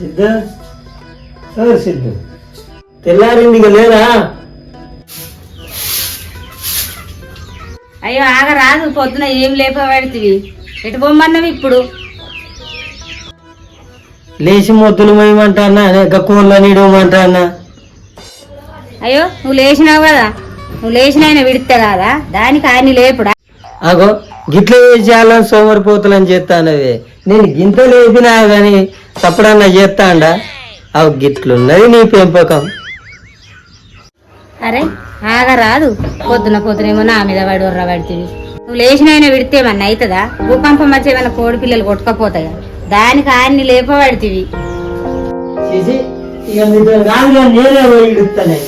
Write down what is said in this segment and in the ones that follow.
సిద్ధు సిద్ధు తెల్లారింది లేదా? అయ్యో ఆగరాదు, పొద్దున ఏం లేపబడితివి, ఎటు పొమ్మన్నవి ఇప్పుడు? లేచి మొద్దులు మేయమంటానా, కోళ్ళ నీడమంటానా? అయ్యో నువ్వు లేచినావు కదా, నువ్వు లేచిన ఆయన విడితే కాదా, దానికి ఆయన లేపుడా? అగో గిట్ల చేయాలని సోమరిపోతులని చేస్తానవి. నేను గింత లేపినా గాని తప్పుడన్నా చేస్తాండా? అవి గిట్లున్నది నీ పెంపకం. అరే ఆగరాదు, పొద్దున పొద్దునేమో నా మీద పడి ఉర్ర పడితివి. నువ్వు లేచిన ఆయన విడితేమన్నా అవుతుందా? భూకంపం వచ్చి ఏమైనా కోడి పిల్లలు కొట్టుకపోతాయా? దానికి ఆయన్ని లేపబడితివి. నేనే పోయి ఇడుస్తానే.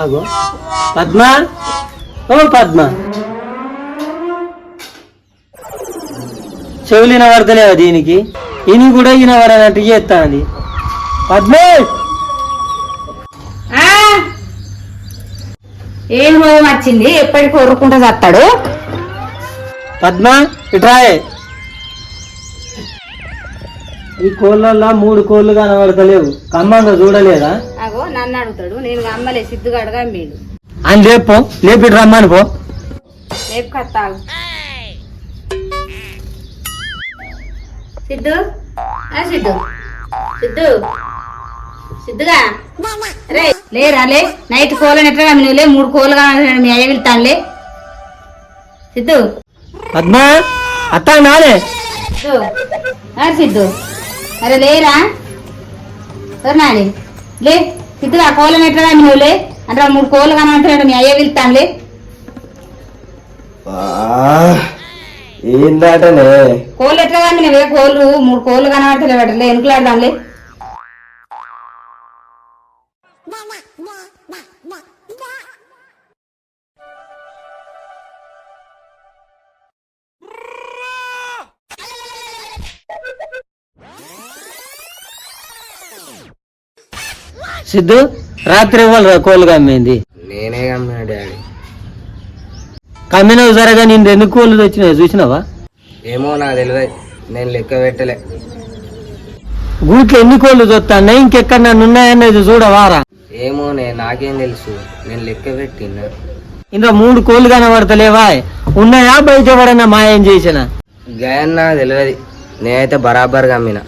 అగో పద్మ, ఓ పద్మ, చెవులు వినబడతలేవా దీనికి? ఇని కూడా వినబడనట్టు చేస్తాంది. పద్మ ఏం రోగం వచ్చింది? ఎప్పటికి కొరుక్కుంటూ చస్తాడు. పద్మ ఇట్రాయే. ఈ కోళ్ళల్లో 3 కోళ్ళు కనబడతలేవు, కమ్మంగా చూడలేదా? అగో నన్ను అడుగుతాడు, నేను అమ్మలే సిద్ధుగాడుగా మీరు అని లేపో, లేపిటి రమ్మని పో. రేపు కత్తావు సిద్ధు, సిద్ధు సిద్ధు సిద్ధుగా రే లేరా, లే నైట్ కోళ్ళని ఎట్లా నువ్వు లే, 3 కోళ్ళు కావాలి, మీ అయ్య వెళ్తానులే. సిద్ధు పద్మ అత్తా నాలే. సిద్ధు సిద్ధు, అరే లేరా నాని, లే సిద్ధుగా కోళ్ళని ఎట్లా నువ్వు లే అంటే 3 కోళ్ళు కావాలంటున్నాడు, మీ అయ్య వెళ్తానులే. ఏంటనే కోళ్ళు ఎట్లా కానీ నువ్వే కోళ్ళు 3 కోళ్ళు కనబడతలే, ఎనుకలాడదాంలే. సిద్ధు రాత్రి ఇవ్వాలి కోళ్ళు కమ్మింది. నేనే కమ్మినా డాడీ. కమ్మినవు జరగా నేను 2 కోళ్ళు వచ్చినాయి చూసినావా? ఏమో నాకు తెలియదు, నేను లెక్క పెట్టలే. గూట్లో ఎన్ని కోళ్ళు చూస్తాను, ఇంకెక్కడ నన్ను ఉన్నాయనేది చూడవారా? ఏమో నాకేం తెలుసు, నేను లెక్క పెట్టినా. ఇందులో 3 కోళ్ళు కనబడతలేవా? ఉన్నాయా బయట ఎవడన్నా మాయం చేసిన? గయన్న తెలియదు, నేనైతే బరాబర్ కమ్మినా.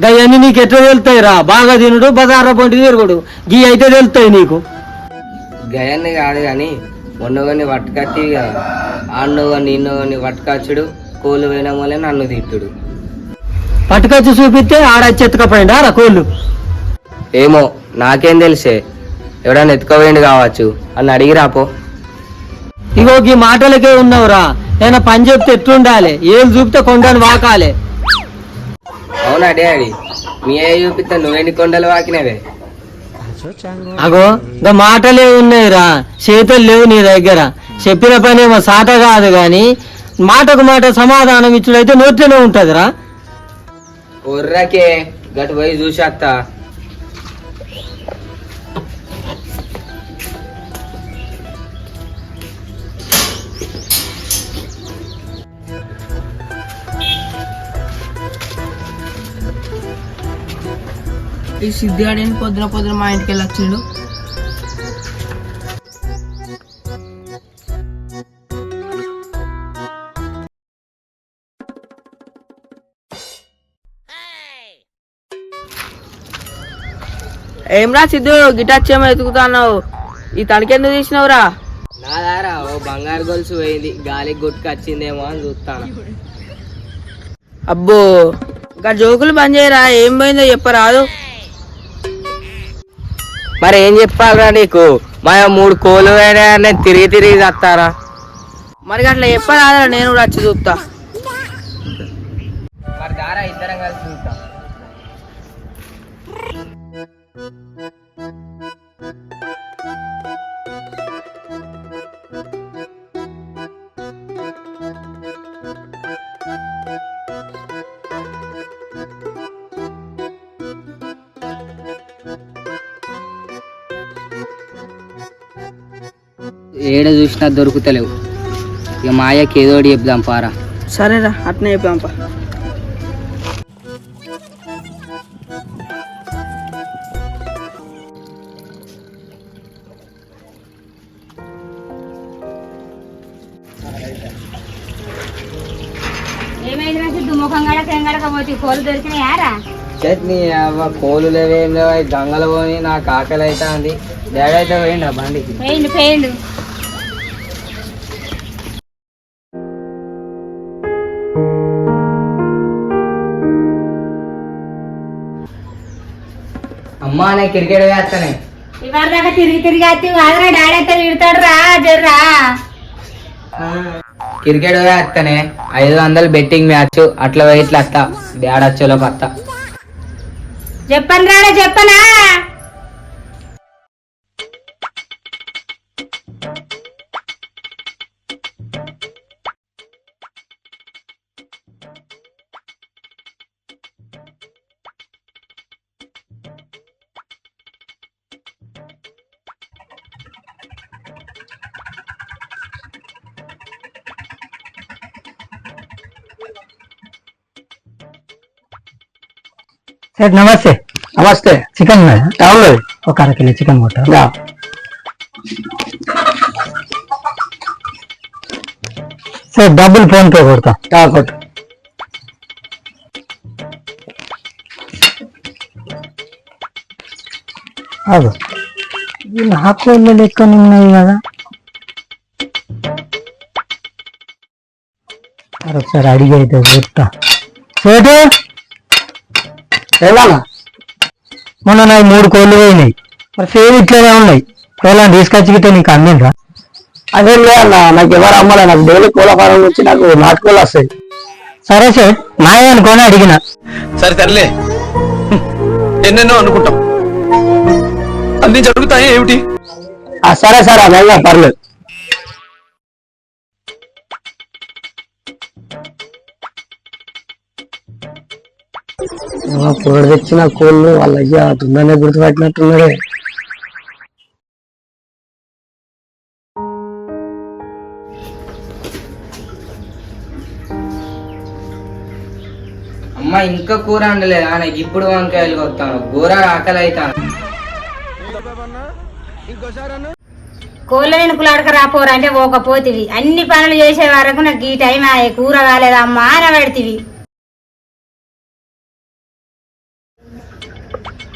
గయన్ని నీకు ఎట్లా తెలుస్తాయి రా? బాగా తినుడు, బజార పొంటి తిరుగుడు, గీ అయితే తెలుస్తాయి నీకు. గయన్ని కాదు కానీ మొన్నగని పట్టుకత్తి కదా, ఆన్నోగని ఇన్నోగని పట్టుకచ్చుడు, కోళ్ళు పోయిన వల్లే నన్ను తిట్టుడు. పట్టుకొచ్చి చూపిస్తే ఆడచ్చెత్తుకపోయిండా రా కోళ్ళు? ఏమో నాకేం తెలిసే, ఎవడన్నా ఎత్తుకపోయింది కావచ్చు అని అడిగి రాపో. ఇగో ఈ మాటలకే ఉన్నావురా, ఏమైనా పని చెప్తే ఎట్లుండాలి? ఏం చూపితే కొండని వాకాలే. అవునా డాడీ, మీ అయ్య చూపిస్తే నువ్వెన్ని కొండలు వాకినవే? అగో ఇంకా మాటలే ఉన్నాయిరా, చేతులు లేవు నీ దగ్గర. చెప్పిన పని ఏమో సాట కాదు గాని మాటకు మాట సమాధానం ఇచ్చుడైతే నోట్లోనే ఉంటదిరా. ఒర్రకే గటు పోయి చూసేస్తా. ఈ సిద్ధిగాడేని పొద్దున పొద్దున మా ఇంటికి వెళ్ళి వచ్చిండు. ఏమ్రా సిద్ధు, గిటార్ చేమ ఎతుకుతున్నావు, ఈ తడికెందుకు తీసినావురా? నా దారా ఓ బంగారు గొలుసు పోయింది, గాలికి కొట్టుకొచ్చిందేమో అని చూస్తాను. అబ్బో ఇంకా జోకులు బంద్ చేయరా, ఏం పోయిందో చెప్పరాదు. మరి ఏం చెప్పాలరా నీకు? మా 3 కోళ్ళు పోయినా తిరిగి తిరిగి వస్తారా? మరి అట్లా చెప్పరాదురా, నేను కూడా వచ్చి చూస్తా. మరి దారా ఇద్దరం కలిసి చూద్దాం. ఏడ చూసినా దొరుకుతలేవు. ఇక మా అయ్యకి ఏదోటి చెప్దాం పారా. సరేరా అట్నే చెప్పాంపా. ఏమైందిరా సిద్ధు ముఖం గడక ఏం గడకపోతే కోళ్ళు దొరికినాయారా? చట్నీ అవ్వ కోలు లేవేం లేవు, గంగలు పోని నాకు ఆకలి అయితే అంది. డాడీ అయితే పోయిండు ఆ బండికి. పోయిండు. అమ్మా నేను క్రికెట్ వేస్తానే. ఇవాళ దాకా తిరిగి అత్తి వాదరా డాడీ అయితే విడతాడు రా జర్రా. క్రికెట్ వేస్తానే 500 బెట్టింగ్ మ్యాచ్ అట్లా పోయి ఇట్లా వస్తా. డాడీ వచ్చేలోకి వస్తా. చెప్పనా सेठ नमस्ते। नमस्ते। चिकन में चावल ఒక అర కిలో చికెన్ కొట్టు. సార్ డబ్బులు ఫోన్ పే కొడతా. కొట్టు. అదో నా కోళ్ళ లెక్కన ఉన్నాయి కదా. ఒకసారి అడిగి అయితే కొడతా. సేటు ఎలా మొన్న నాకు 3 కోళ్ళు పోయినాయి. మరి సేమ్ ఇట్లనే ఉన్నాయి. ఎలా తీసుకొచ్చి గిట్ట నీకు అందిందా? అదే అన్న నాకు ఎవరు అమ్మాలి. నాకు డైలీ కోళ్ళ ఫారం వచ్చి నాకు నాటుకోళ్ళు వస్తాయి. సరే సార్ నాయ అనుకోని అడిగిన. సరే సర్లే, ఎన్నెన్నో అనుకుంటాం, అన్ని జరుగుతాయి ఏమిటి? సరే సార్ అదే పర్లేదు. పొగడు తెచ్చిన కోళ్ళు వాళ్ళ అయ్యా తుందనే గుర్తుపట్టినట్టున్నాడే. అమ్మ ఇంకా కూర వండలేదు. నాకు ఇప్పుడు వంకాయలు కొత్తాను. కూర ఆకలి అవుతాను. కోళ్ళ వెనుకలాడక రాపోరా అంటే పోకపోతివి. అన్ని పనులు చేసే వరకు నాకు ఈ టైం కూర కాలేదమ్మా అని పెడతీవి.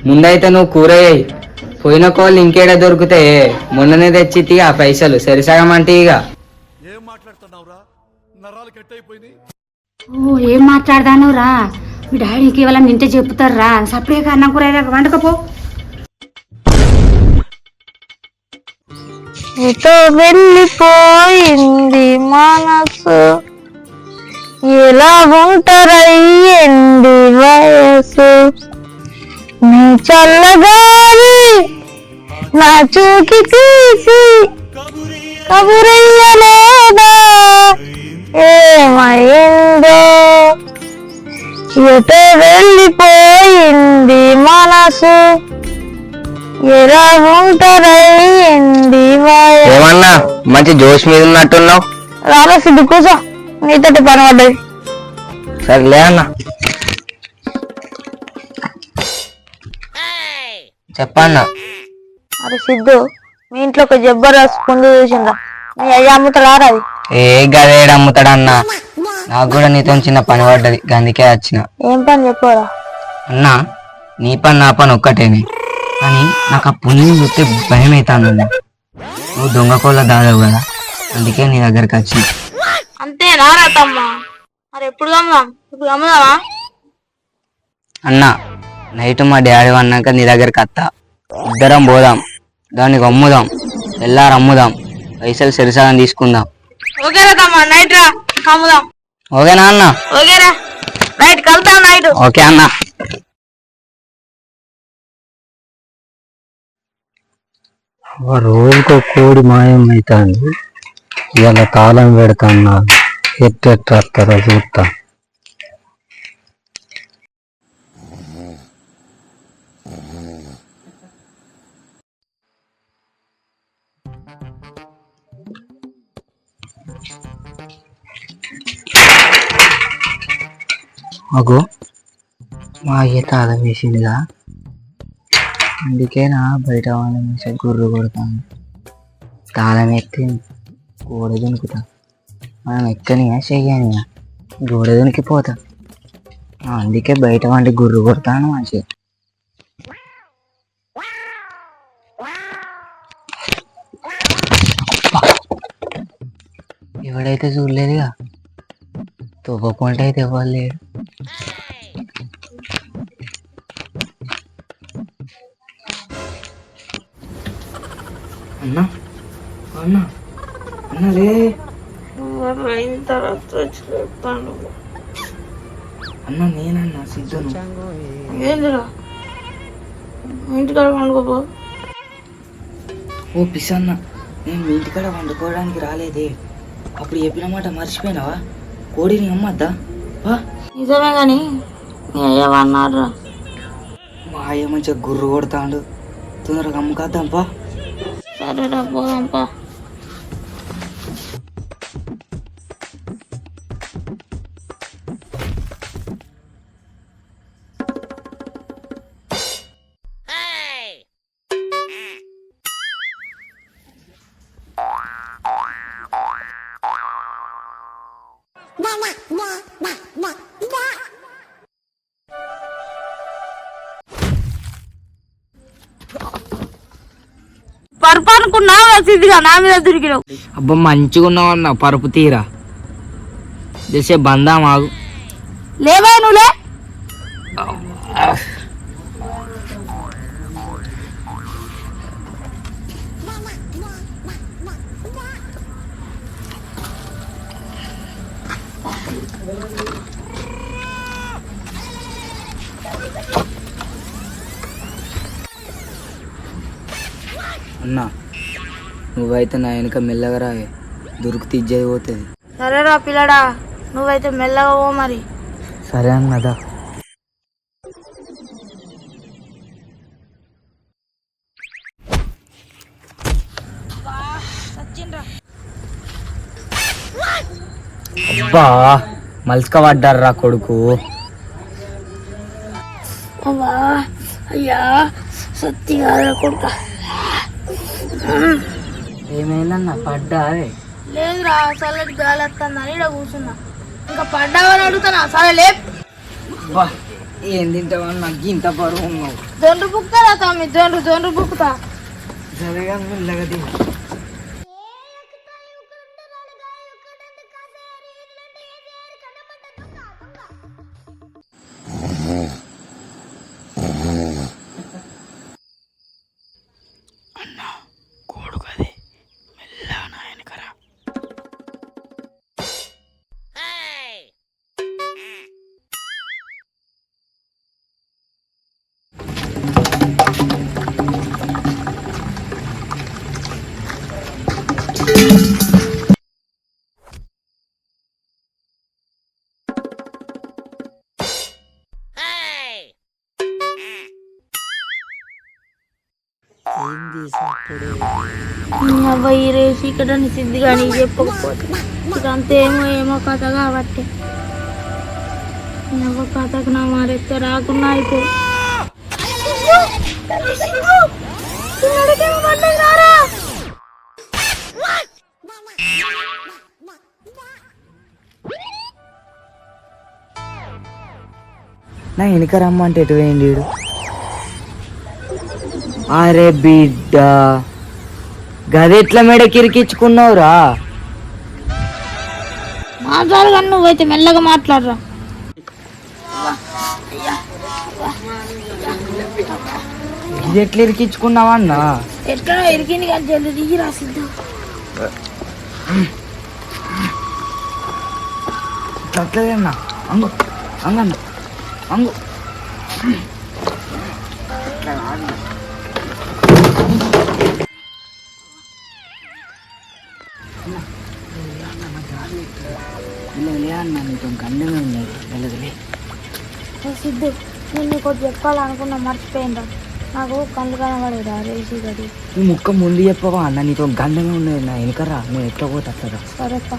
ముందైతే నువ్వు కూర వేయి. పోయిన కోళ్ళు ఇంకేడా దొరుకుతాయి. మొన్ననే తెచ్చి ఆ పైసలు సరిసగం అంటే ఇక. ఓ ఏం మాట్లాడదాను రా. మీ డాడీకి ఇవాళ నింటే చెప్తారు రా. సపరేట్గా అన్నం కూర వండకపో. ఎటో వెళ్ళిపోయింది మనసు, ఎలా ఉంటారయ్యండి వయసు, నీ చల్లగాలి నా చూకి తీసి కబురయ్యలేదా ఏమైందో, ఎటో వెళ్ళిపోయింది మనసు, ఎలా ఉంటారయ్యండి వయసు. ఏమన్నా మంచి జోష్ మీద ఉన్నట్టున్నావు. రారా సిద్ధు కూర్చో, నీతోటి పని పడ్డది. సరేలే అన్న. చెప్పన్నా. అరే సిద్ధు, మీ ఇంట్లో ఒక జబ్బరాసు పొందు చూసిందా? మీ అయ్య అమ్ముతాడా రాది? ఏ గదేడు అమ్ముతాడన్నా. నాకు కూడా నీతో చిన్న పని పడ్డది, అందుకే వచ్చిన. ఏం పని చెప్పరా? అన్నా నీ పని నా పని ఒక్కటేనే, కానీ నాకు ఆ పుణ్యం చూస్తే భయం అవుతాను. నువ్వు దొంగ కోళ్ళ దాదావు కదా, అందుకే నీ దగ్గరికి వచ్చి. అంతేనా రాతమ్మా? మరి ఎప్పుడు అమ్ముదాం? ఇప్పుడు అమ్ముదామా? అన్నా నైట్ మా డాడీ అన్నాక నీ దగ్గరికి వస్తా. ఇద్దరం పోదాం, దానికి అమ్ముదాం, ఎల్లారు అమ్ముదాం, పైసలు సరిసగం తీసుకుందాం. ఓకేరా తమ్మా, నైట్ రా అమ్ముదాం. ఓకేనా అన్న? ఓకేరా, నైట్ కలుద్దాం. నైట్ ఓకే అన్న. రోజుకో కోడి మాయం అవుతుంది. ఇలా తాళం పెడతాన్నా ఎట్టెట్టారో చూస్తా. అగో మా అయ్య తాళం వేసిందిగా, అందుకేనా బయట వాళ్ళ మీద గుర్రు కొడతాను. తాళం ఎత్తి గోడ దునుకుతా, మనం ఎక్కనియా చెయ్యనియా గోడ దునికిపోతా. అందుకే బయట వంటి గుర్రు కొడతాను మంచిగా. ఎవడైతే చూడలేదుగా, తోపకుంటే అయితే ఎవరు లేడు. అన్నా అన్నా అన్నా లే అయిన తర్వాత వచ్చి చెప్తాను. అన్నా నేనన్నా సిద్ధును. ఏందిరా ఇంటికాడ పండుకోపో. ఓ పిసన్న, నేను మీ ఇంటికాడ వండుకోవడానికి రాలేదే. అప్పుడు చెప్పిన మాట మర్చిపోయినావా? కోడిని అమ్మద్దా? నిజమే కానీ మీ అయ్య అన్నారా. మా అయ్య మంచిగా గుర్రు కొడతాడు, తొందరగా అమ్ముకాద్దాంపా. సరేరా పోదాంపా. పరుపు అనుకున్నావు రసీదుగా నా మీద దొరికినావు. అబ్బా మంచిగా ఉన్నావు అన్న, పరుపు తీరా చేసే బందా మాగు. లేవా నువ్వులే. అన్నా నువ్వైతే నా వెనుక మెల్లగా రాయే, దొరికి ఇజ్జది పోతుంది. సరేరా పిల్లడా, నువ్వైతే మెల్లగా పో మరి. సరే అన్నదా. అబ్బా మల్స్క పడ్డారా కొడుకు. అయ్యా సత్తి కాదురా కొడుక. ఏమైందన్నా పడ్డా? లేదురా చల్లటి గాలి వస్తుందని ఇక్కడ కూర్చున్నా. ఇంకా పడ్డావని అడుగుతానా? సరే లేప్. బా ఏం తింటావన్నా, ఇంత బరువు ఉన్నావు. జొండ్రు బుక్కుతా తమ్మి, జొండ్రు బుక్కుతా. సరేగా మెల్లగా తిను. అబ్బాయి రేసి ఇక్కడ సిద్ధి కానీ చెప్పకపోతే ఇదంతా ఏమో కథ కాబట్టి కథకు నా మారెత్తే రాకుండా అయిపో. నా వెనుక రమ్మంటే ఎటు వేయండి వీడు. అరే బిడ్డ గదెట్లా మెడ కిరికించుకున్నావురా? మాట్లాడు కానీ నువ్వైతే మెల్లగా మాట్లాడరా. ఇది ఎట్లా ఇరికించుకున్నావా అన్న? ఎట్లా ఇరికింది కానీ జల్ది దిగి రాసిద్దాం. ఇట్లా అట్లేదన్నా, అంగు అంగన్న అంగు. అన్న నీతో గండమే ఉన్నాయి వెళ్ళదులే. సిద్ధు నేను నీకు చెప్పాలనుకున్నా మర్చిపోయిందా. నాకు కళ్ళు కనబడేదా రేసి గది. ఈ ముక్క ముందు చెప్పవా అన్న, నీతో గండమే ఉన్నది నా వెనకరా. నేను ఎట్లా పోతా అట్లా. సరేప్ప.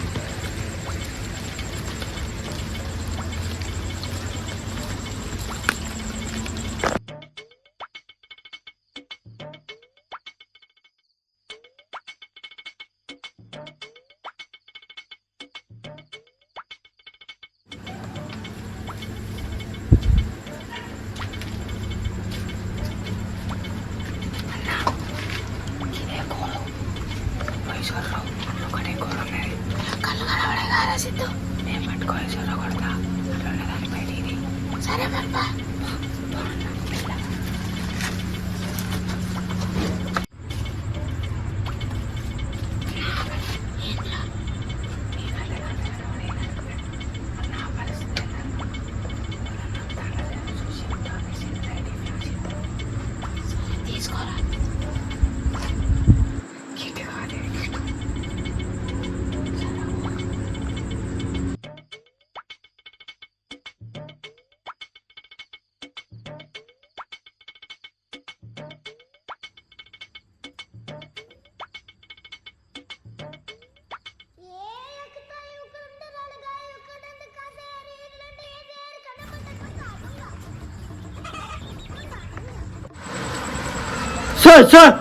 సార్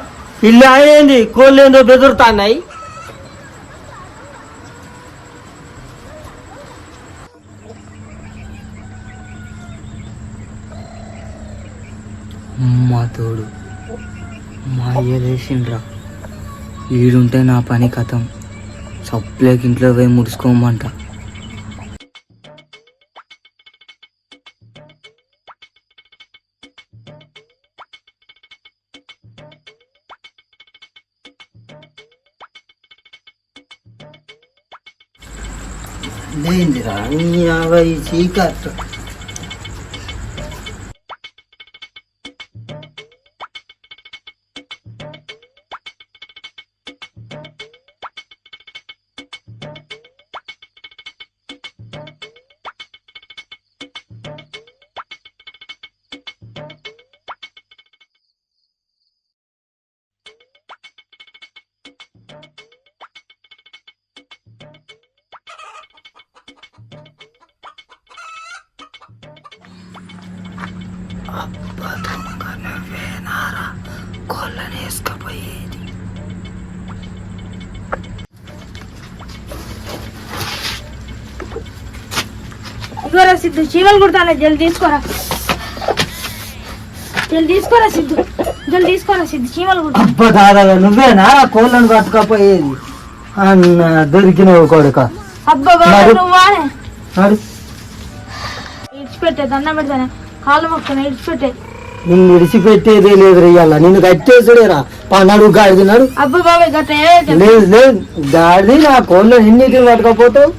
ఇల్లు అయింది, కోళ్ళు ఏందో బెదురుతున్నాయి. మా తోడు మా అయ్య లేచిండ్రా. ఈడుంటే నా పని కథం. సప్లేకి ఇంట్లో పోయి ముడుచుకోమంట. లేదురా నీ 50 చీకట్టు. కోళ్ళని వేసుకపోయేది. ఇగోరా సిద్ధు, చీమలు కుడతాను, జల్ది తీసుకోరా. జల్ది తీసుకోరా సిద్ధు, జల్ది తీసుకోరా సిద్ధు, చీమలు కుడతా. అబ్బా దాదా నువ్వేనా కోళ్ళను పట్టుకపోయేది? అన్న దొరికినవు కొడుక. అబ్బా నువ్వానే ఇడిచిపెట్టే, దండం పెడతానే, కాళ్ళు మొక్కనే ఇడిచిపెట్టే. నిన్ను విడిచిపెట్టేదే లేదు రేయాల, నిన్ను కట్టేసుడేరా. పన్నాడు గాడిది నాడు. అబ్బా బాబాయ్ గట్ట లేదు లేదు గాడిది నా కోళ్ళు ఎన్నిటిని పట్టుకపోతావు.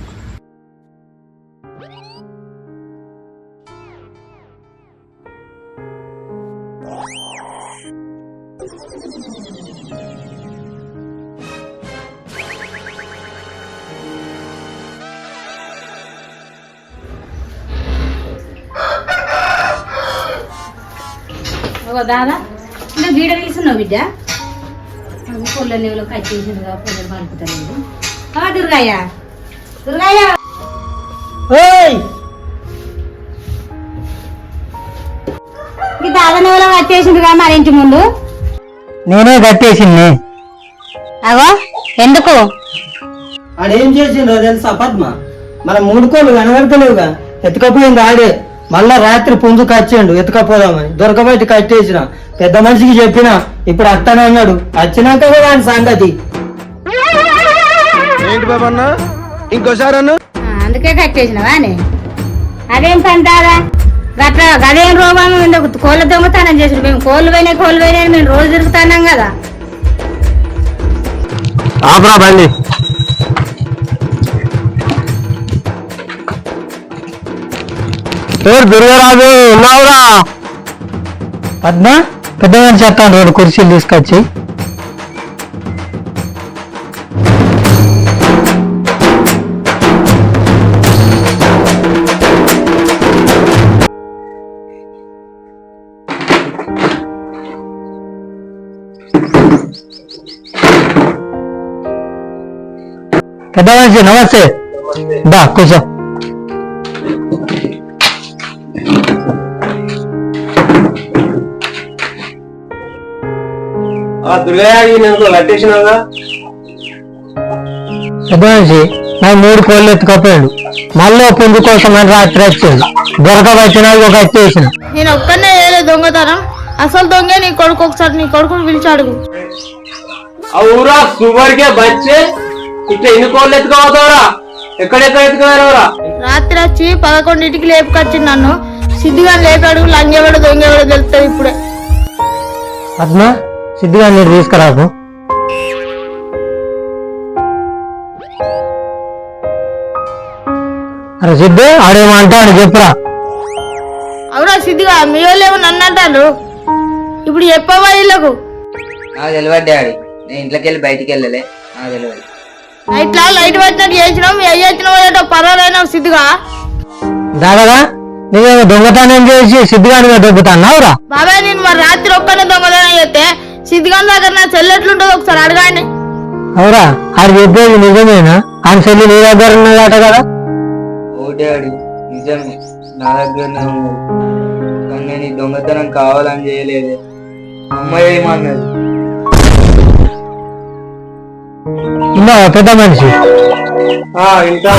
దాదా ఇంకా గీడ తీసున్నావు బిడ్డ. పొల్ల లేవులో కట్టేసిందిగా పొల్లలు పలుకుతాను. దుర్గయ్య దుర్గయ్య ఈ దాదా నెవలో కట్టేసిందిగా మరి ఇంటి ముందు. నేనే కట్టేసింది. అగో ఎందుకు? ఆడేం చేసిండ్రో తెలుసా పద్మ? మన 3 కోళ్ళు కనబడతలేవుగా, ఎత్తుకపోయింది ఆడే. మళ్ళా రాత్రి పుంజుకు వచ్చిండు ఎత్తుకపోదామని, దొరకబట్టి కట్టేసిన. పెద్ద మనిషికి చెప్పిన, ఇప్పుడు అట్టనే అన్నాడు. వచ్చినాక కూడా ఆయన సంగతి. ఏంటి బాబన్న ఇంకోసారి అన్న? అందుకే కట్టేసినవా అని? అదేం పని దాదా గట్లా గదేం రోగం? కోళ్ళ దొంగతనం చేసిన మేము. కోళ్ళు పోయినాయి మేము రోజు తిరుగుతున్నాం కదా. బండి దుర్గరాజు ఉన్నావురా? పద్మ పెద్ద మనిషి చెప్తాను, 2 కుర్చీలు తీసుకొచ్చి. పెద్ద మనిషి నమస్తే, దా కూర్చో. పెద్ద మనిషి నాకు 3 కోళ్ళు ఎత్తుకపోయాడు. మళ్ళీ పుంజు కోసం అని రాత్రి వచ్చాడు. దొరకబట్టినా ఒక కట్టేసిన. నేను ఒక్కనే వేయలేదు దొంగతనం. అసలు దొంగే నీ కొడుకు. ఒకసారి నీ కొడుకుని పిలిచాడు. అవురా సువర్కే బచ్చే ఇట్లా ఎన్ని కోళ్ళు ఎత్తుకోవతావురా? ఎక్కడెక్కడ ఎత్తుకోవారా? రాత్రి వచ్చి 11ంటికి లేపుకొచ్చింది నన్ను. సిద్ధిగాని లేపాడు లంగేవాడు దొంగేవాడు తెలుస్తుంది ఇప్పుడే. పద్మ సిద్ధిగా మీరు తీసుకురాకు. అరే సిద్ధు ఆడేమో అంటాడు చెప్పురా. అవునా సిద్ధిగా మీ వాళ్ళు ఏమో నన్ను అంటారు, ఇప్పుడు చెప్పవా వీళ్ళకు? నాకు తెలియదు డాడీ, నేను ఇంట్లోకి వెళ్ళి బయటికి వెళ్ళలే, నాకు తెలియదు. ఇట్లా లైట్ వచ్చినట్టు చేసినావు, మీ అయ్యి వచ్చిన పర్వాలైనా సిద్ధిగా. దాదాగా నువ్వేమో దొంగతనం చేసి సిద్ధిగాని మీద దొబ్బుతున్నావురా. బాబాయ్ నేను మరి రాత్రి ఒక్కనే దొంగతనం చేస్తే సిద్ధిగాని దగ్గర నా చెల్లి ఎట్లుంటుందో ఒకసారి అడగాండి. అవురా ఆడు చెప్పేది నిజమేనా? ఆయన చెల్లి నీ దగ్గర ఉన్నదట కదా? ఓ డాడీ నిజమే, నా దగ్గరనే ఉన్నది, కానీ నేను ఈ దొంగతనం కావాలని చేయలేదే. అమ్మాయి ఏమన్నది? ఇంకా పెద్ద మనిషి ఇంకా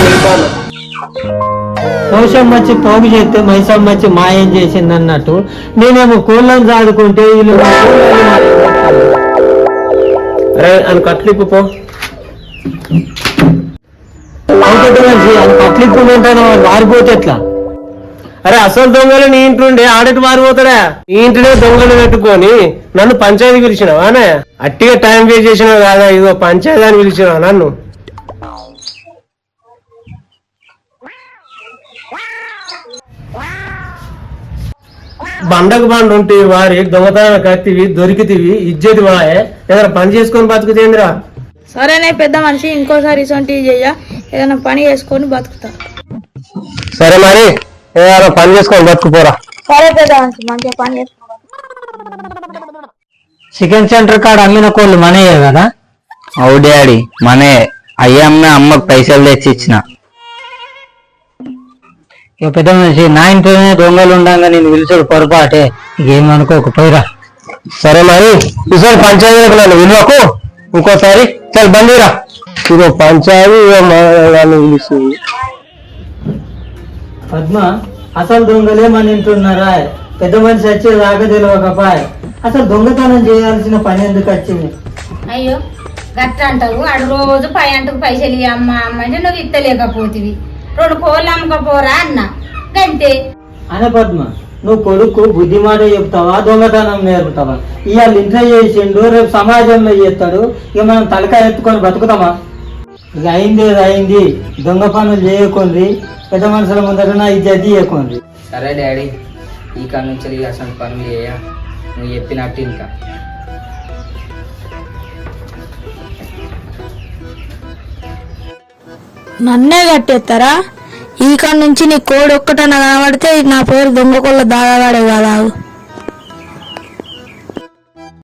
మోసం వచ్చి పోగు చేస్తే మైసం వచ్చి మాయం చేసింది అన్నట్టు నేనేమో కోళ్ళని చాదుకుంటే వీళ్ళు అరే అని కట్లిప్పు పో. పెద్ద మనిషి అది కట్లిప్పుకుంటాను వారిపోతే ఎట్లా? అరే అసలు దొంగలు నీ ఇంటుండే ఆడటి మారిపోతాడా? నీ ఇంటినే దొంగలు పెట్టుకొని నన్ను పంచాయతీ పిలిచినావానే? అట్టిగా టైం వేస్ట్ చేసినావు కాదా, ఇదో పంచాయతీ అని పిలిచినావు నన్ను. బండకు బండ ఉంటే వారి దొంగతనాలు కత్తివి దొరికితివి ఇజ్జతి వాయే, ఏదైనా పని చేసుకొని బతుకుతేందిరా? సరేనే పెద్ద మనిషి, ఇంకోసారి ఇసొంటివి చెయ్య, ఏదైనా పని చేసుకొని బతుకుతా. సరే మరి ఏదైనా పని చేసుకొని బతుకుపోరా. సరే పెద్ద మనిషి, మంచిగా పని చేసుకో. చికెన్ సెంటర్ కాడ అమ్మిన కోళ్ళు మనయే కదా? అవు డాడీ మనే, అయ్యమ్మ అమ్మకు పైసలు తెచ్చి ఇచ్చిన. ఇక పెద్ద మనిషి నా ఇంట్లోనే దొంగలు ఉండగా నేను పిలిచాడు పొరపాటే, ఇంకేమనుకోకపోయిరా. సరే మరి ఈసారి పంచాయతీలకు నన్ను విలువకు, ఇంకోసారి చాలా బండిరా. ఇదో పంచాయతీ పిలుస్తుంది. పద్మ అసలు దొంగలే మన ఇంటున్నారా? పెద్ద మనిషి వచ్చే దాకా తెలియకపాయ్. అసలు దొంగతనం చేయాల్సిన పని ఎందుకు వచ్చింది? అయ్యో గట్ట అంటావు, ఆడు రోజు అంటకు పైసలు అమ్మ అమ్మ అంటే నువ్వు ఇత్తలేకపోతివి, 2 కోళ్ళు అమ్మకపోరా అన్న గంతే. అనే పద్మ నువ్వు కొడుకు బుద్ధి మాట చెప్తావా దొంగతనం నేర్పుతావా? ఇవాళ ఇంట్లో చేసిండు, రేపు సమాజంలో చేస్తాడు, ఇక మనం తలకాయ ఎత్తుకొని బతుకుతామా? ఇక అయింది అయింది, దొంగ పనులు చేయకుంది, పెద్ద మనుషుల ముందర నా ఇజ్జత్ చేయకుంది. సరే డాడీ, ఈ కాడ నుంచి అసలు పనులు చేయ, నువ్వు చెప్పినట్టు ఇంకా. నన్నే కట్టేస్తారా? ఈ కాడ నుంచి నీ కోడి ఒక్కటన్నా కనబడితే నా పేరు దొంగ కొల్ల దాగాడే కాదు.